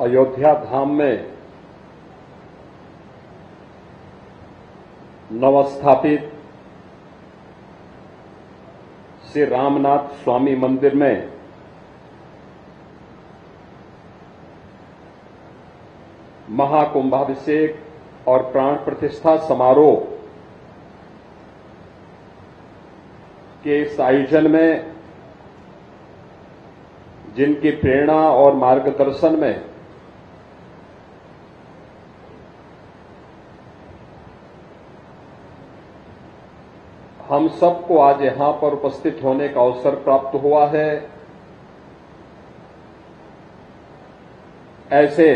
अयोध्या धाम में नवस्थापित श्री रामनाथ स्वामी मंदिर में महाकुंभाभिषेक और प्राण प्रतिष्ठा समारोह के इस आयोजन में जिनकी प्रेरणा और मार्गदर्शन में हम सबको आज यहां पर उपस्थित होने का अवसर प्राप्त हुआ है, ऐसे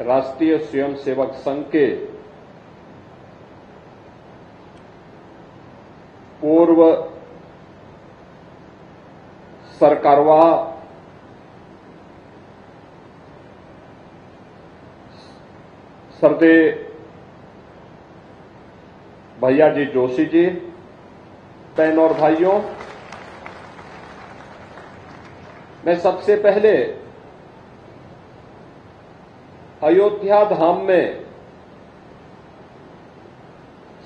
राष्ट्रीय स्वयंसेवक संघ के पूर्व सरकारवाह श्रद्धेय भैया जी जोशी जी, बहन और भाइयों, मैं सबसे पहले अयोध्या धाम में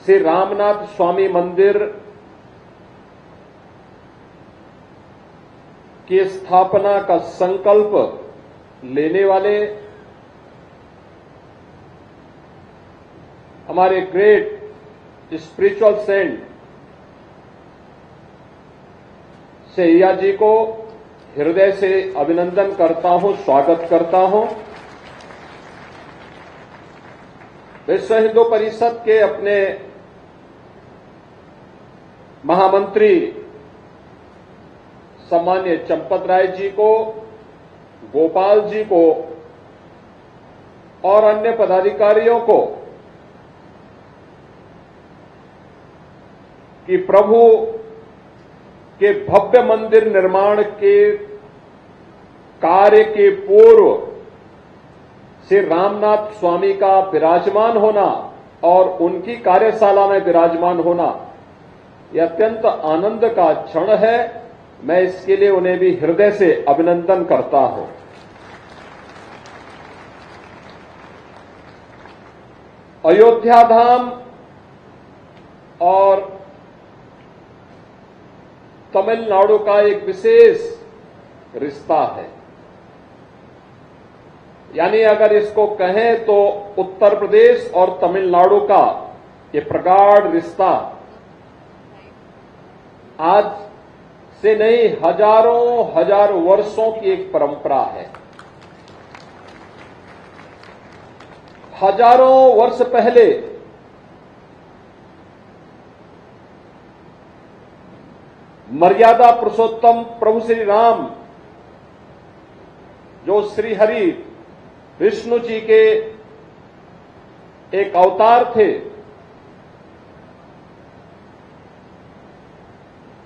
श्री रामनाथ स्वामी मंदिर की स्थापना का संकल्प लेने वाले हमारे ग्रेट स्पिरिचुअल सेंट सैया जी को हृदय से अभिनंदन करता हूं, स्वागत करता हूं। विश्व हिंदू परिषद के अपने महामंत्री सम्मान्य चंपत राय जी को, गोपाल जी को और अन्य पदाधिकारियों को कि प्रभु के भव्य मंदिर निर्माण के कार्य के पूर्व श्री रामनाथ स्वामी का विराजमान होना और उनकी कार्यशाला में विराजमान होना यह अत्यंत आनंद का क्षण है। मैं इसके लिए उन्हें भी हृदय से अभिनंदन करता हूं। अयोध्या धाम और तमिलनाडु का एक विशेष रिश्ता है, यानी अगर इसको कहें तो उत्तर प्रदेश और तमिलनाडु का ये प्रगाढ़ रिश्ता आज से नहीं, हजारों वर्षों की एक परंपरा है। हजारों वर्ष पहले मर्यादा पुरुषोत्तम प्रभु श्री राम, जो श्री हरि विष्णु जी के एक अवतार थे,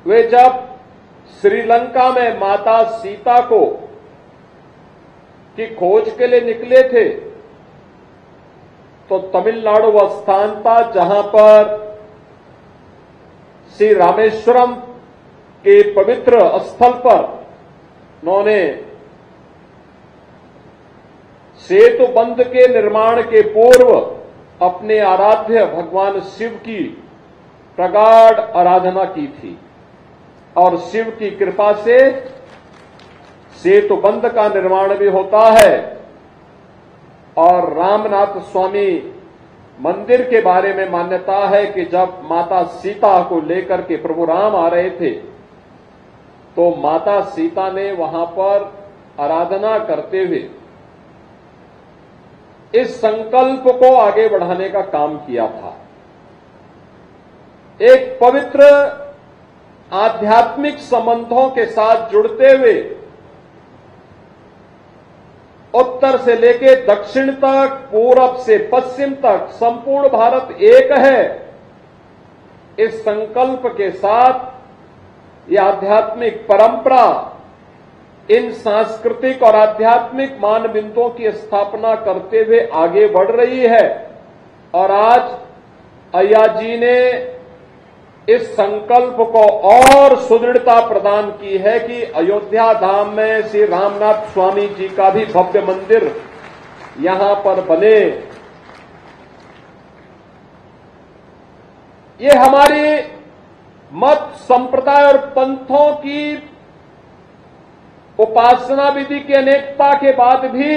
वे जब श्रीलंका में माता सीता को की खोज के लिए निकले थे तो तमिलनाडु वह स्थान था जहां पर श्री रामेश्वरम के पवित्र स्थल पर उन्होंने सेतु बंध के निर्माण के पूर्व अपने आराध्य भगवान शिव की प्रगाढ़ आराधना की थी और शिव की कृपा से सेतु बंध का निर्माण भी होता है। और रामनाथ स्वामी मंदिर के बारे में मान्यता है कि जब माता सीता को लेकर के प्रभु राम आ रहे थे तो माता सीता ने वहां पर आराधना करते हुए इस संकल्प को आगे बढ़ाने का काम किया था। एक पवित्र आध्यात्मिक संबंधों के साथ जुड़ते हुए उत्तर से लेके दक्षिण तक, पूरब से पश्चिम तक संपूर्ण भारत एक है। इस संकल्प के साथ यह आध्यात्मिक परंपरा इन सांस्कृतिक और आध्यात्मिक मानबिंदुओं की स्थापना करते हुए आगे बढ़ रही है। और आज अय्या जी ने इस संकल्प को और सुदृढ़ता प्रदान की है कि अयोध्या धाम में श्री रामनाथ स्वामी जी का भी भव्य मंदिर यहां पर बने, ये हमारी मत संप्रदाय और पंथों की उपासना विधि की अनेकता के बाद भी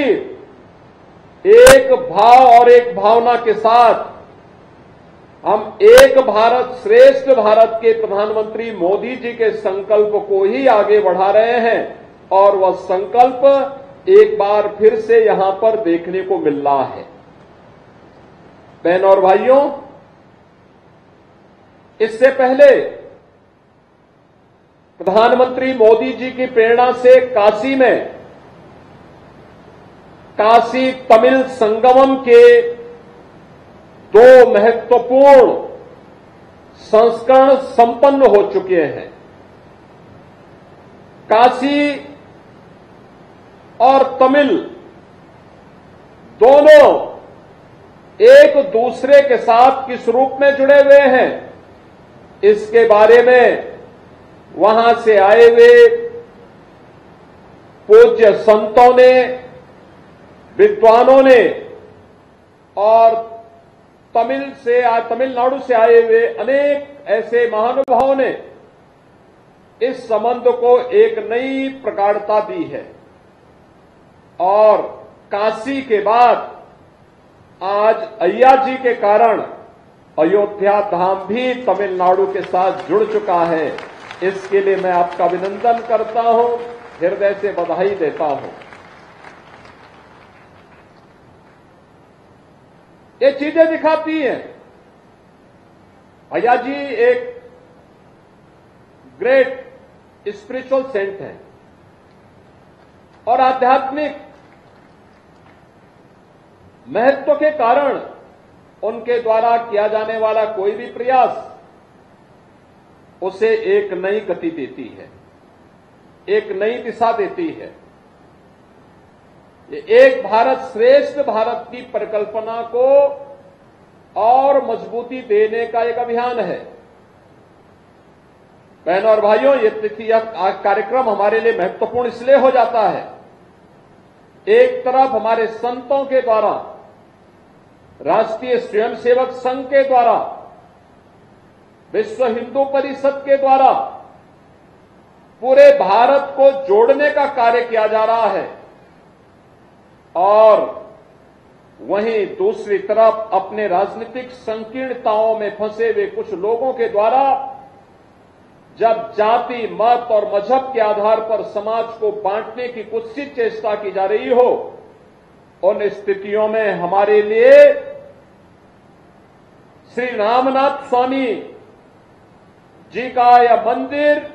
एक भाव और एक भावना के साथ हम एक भारत श्रेष्ठ भारत के प्रधानमंत्री मोदी जी के संकल्प को ही आगे बढ़ा रहे हैं और वह संकल्प एक बार फिर से यहां पर देखने को मिल रहा है। बहनों और भाइयों, इससे पहले प्रधानमंत्री मोदी जी की प्रेरणा से काशी में काशी तमिल संगमम के दो महत्वपूर्ण संस्करण संपन्न हो चुके हैं। काशी और तमिल दोनों एक दूसरे के साथ किस रूप में जुड़े हुए हैं, इसके बारे में वहां से आए हुए पूज्य संतों ने, विद्वानों ने और तमिलनाडु से आए हुए अनेक ऐसे महानुभावों ने इस संबंध को एक नई प्रगाढ़ता दी है और काशी के बाद आज अय्या जी के कारण अयोध्या धाम भी तमिलनाडु के साथ जुड़ चुका है। इसके लिए मैं आपका अभिनंदन करता हूं, हृदय से बधाई देता हूं। ये चीजें दिखाती हैं अय्या जी एक ग्रेट स्पिरिचुअल सेंट हैं और आध्यात्मिक महत्व के कारण उनके द्वारा किया जाने वाला कोई भी प्रयास उसे एक नई गति देती है, एक नई दिशा देती है। ये एक भारत श्रेष्ठ भारत की परिकल्पना को और मजबूती देने का एक अभियान है। बहनों और भाइयों, यह कार्यक्रम हमारे लिए महत्वपूर्ण इसलिए हो जाता है, एक तरफ हमारे संतों के द्वारा, राष्ट्रीय स्वयंसेवक संघ के द्वारा, विश्व हिंदू परिषद के द्वारा पूरे भारत को जोड़ने का कार्य किया जा रहा है और वहीं दूसरी तरफ अपने राजनीतिक संकीर्णताओं में फंसे हुए कुछ लोगों के द्वारा जब जाति, मत और मजहब के आधार पर समाज को बांटने की कुत्सित चेष्टा की जा रही हो, उन स्थितियों में हमारे लिए श्री रामनाथ स्वामी जी का यह मंदिर,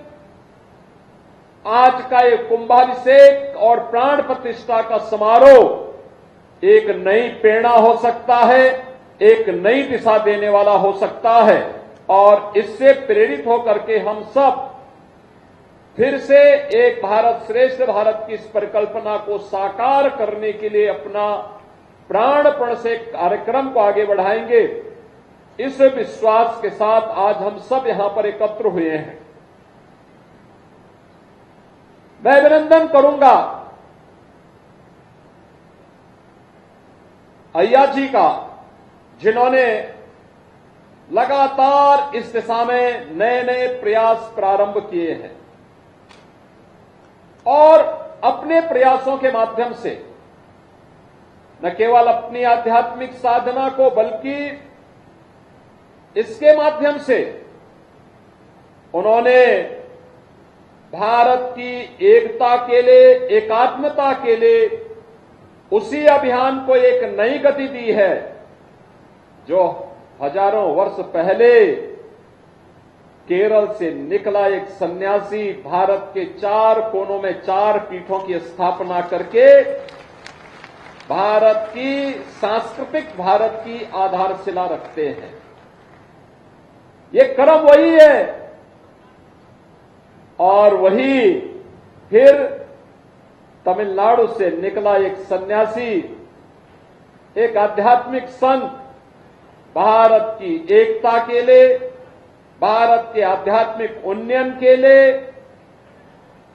आज का ये कुंभाभिषेक और प्राण प्रतिष्ठा का समारोह एक नई प्रेरणा हो सकता है, एक नई दिशा देने वाला हो सकता है और इससे प्रेरित होकर के हम सब फिर से एक भारत श्रेष्ठ भारत की इस परिकल्पना को साकार करने के लिए अपना प्राणपण से कार्यक्रम को आगे बढ़ाएंगे। इस विश्वास के साथ आज हम सब यहां पर एकत्र हुए हैं। मैं अभिनंदन करूंगा अय्या जी का, जिन्होंने लगातार इस दिशा में नए नए प्रयास प्रारंभ किए हैं और अपने प्रयासों के माध्यम से न केवल अपनी आध्यात्मिक साधना को बल्कि इसके माध्यम से उन्होंने भारत की एकता के लिए, एकात्मता के लिए उसी अभियान को एक नई गति दी है जो हजारों वर्ष पहले केरल से निकला एक सन्यासी भारत के 4 कोनों में 4 पीठों की स्थापना करके भारत की सांस्कृतिक भारत की आधारशिला रखते हैं। ये क्रम वही है और वही फिर तमिलनाडु से निकला एक सन्यासी, एक आध्यात्मिक संत भारत की एकता के लिए, भारत के आध्यात्मिक उन्नयन के लिए,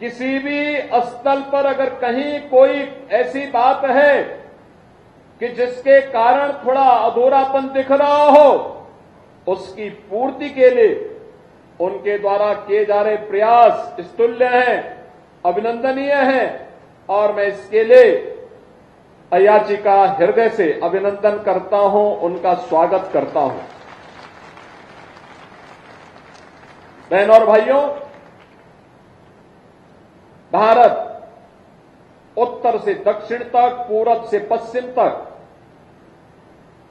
किसी भी स्थल पर अगर कहीं कोई ऐसी बात है कि जिसके कारण थोड़ा अधूरापन दिख रहा हो, उसकी पूर्ति के लिए उनके द्वारा किए जा रहे प्रयास स्तुल्य हैं, अभिनंदनीय हैं और मैं इसके लिए अय्या जी का हृदय से अभिनंदन करता हूं, उनका स्वागत करता हूं। बहनों और भाइयों, भारत उत्तर से दक्षिण तक, पूरब से पश्चिम तक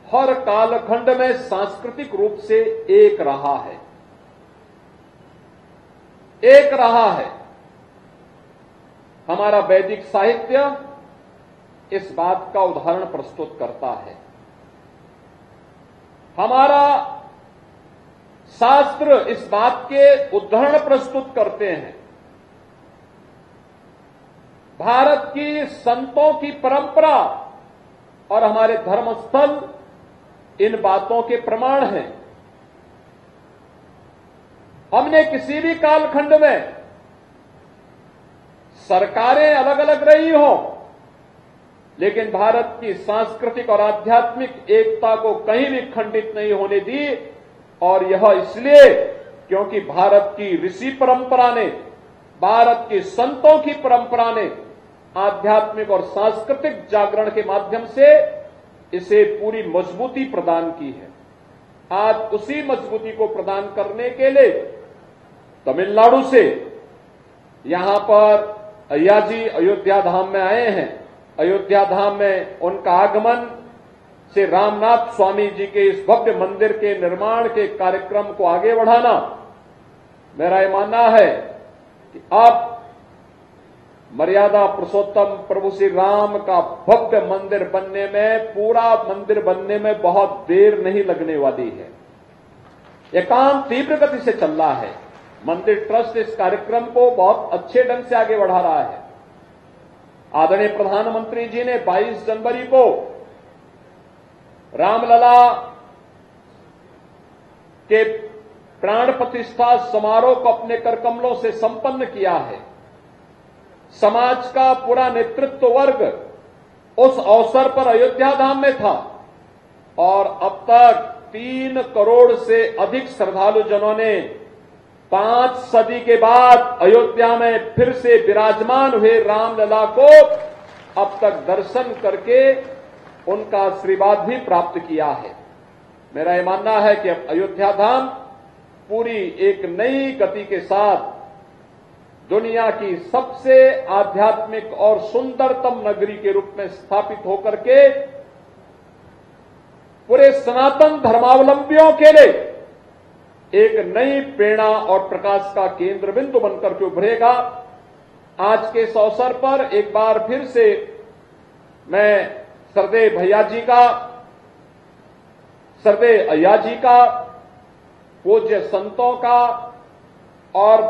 हर कालखंड में सांस्कृतिक रूप से एक रहा है, एक रहा है। हमारा वैदिक साहित्य इस बात का उदाहरण प्रस्तुत करता है। हमारा शास्त्र इस बात के उदाहरण प्रस्तुत करते हैं। भारत की संतों की परंपरा और हमारे धर्मस्थल इन बातों के प्रमाण हैं। हमने किसी भी कालखंड में सरकारें अलग अलग रही हो, लेकिन भारत की सांस्कृतिक और आध्यात्मिक एकता को कहीं भी खंडित नहीं होने दी, और यह इसलिए क्योंकि भारत की ऋषि परंपरा ने, भारत की संतों की परंपरा ने आध्यात्मिक और सांस्कृतिक जागरण के माध्यम से इसे पूरी मजबूती प्रदान की है। आज उसी मजबूती को प्रदान करने के लिए तमिलनाडु से यहां पर अय्या जी अयोध्या धाम में आए हैं। अयोध्या धाम में उनका आगमन से रामनाथ स्वामी जी के इस भव्य मंदिर के निर्माण के कार्यक्रम को आगे बढ़ाना, मेरा यह मानना है कि अब मर्यादा पुरुषोत्तम प्रभु श्री राम का भव्य मंदिर बनने में, पूरा मंदिर बनने में बहुत देर नहीं लगने वाली है। यह काम तीव्र गति से चल रहा है। मंदिर ट्रस्ट इस कार्यक्रम को बहुत अच्छे ढंग से आगे बढ़ा रहा है। आदरणीय प्रधानमंत्री जी ने 22 जनवरी को रामलला के प्राण प्रतिष्ठा समारोह को अपने करकमलों से संपन्न किया है। समाज का पूरा नेतृत्व वर्ग उस अवसर पर अयोध्या धाम में था और अब तक 3 करोड़ से अधिक श्रद्धालु जनों ने 5 सदी के बाद अयोध्या में फिर से विराजमान हुए रामलला को अब तक दर्शन करके उनका आशीर्वाद भी प्राप्त किया है। मेरा यह मानना है कि अब अयोध्या धाम पूरी एक नई गति के साथ दुनिया की सबसे आध्यात्मिक और सुंदरतम नगरी के रूप में स्थापित होकर के पूरे सनातन धर्मावलंबियों के लिए एक नई प्रेरणा और प्रकाश का केंद्र बिंदु बनकर के उभरेगा। आज के इस अवसर पर एक बार फिर से मैं सरदेव भैया जी का, सरदेव अय्या जी का, पूज्य संतों का और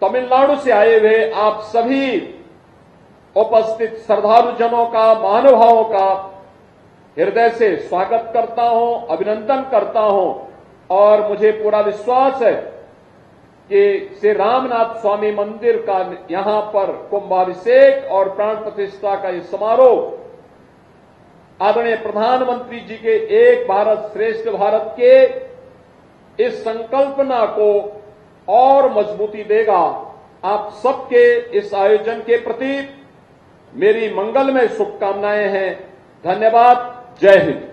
तमिलनाडु से आए हुए आप सभी उपस्थित श्रद्धालु जनों का, महानुभावों का हृदय से स्वागत करता हूं, अभिनंदन करता हूं और मुझे पूरा विश्वास है कि श्री रामनाथ स्वामी मंदिर का यहां पर कुंभाभिषेक और प्राण प्रतिष्ठा का ये समारोह आदरणीय प्रधानमंत्री जी के एक भारत श्रेष्ठ भारत के इस संकल्पना को और मजबूती देगा। आप सबके इस आयोजन के प्रति मेरी मंगलमय शुभकामनाएं हैं। धन्यवाद। जय हिंद।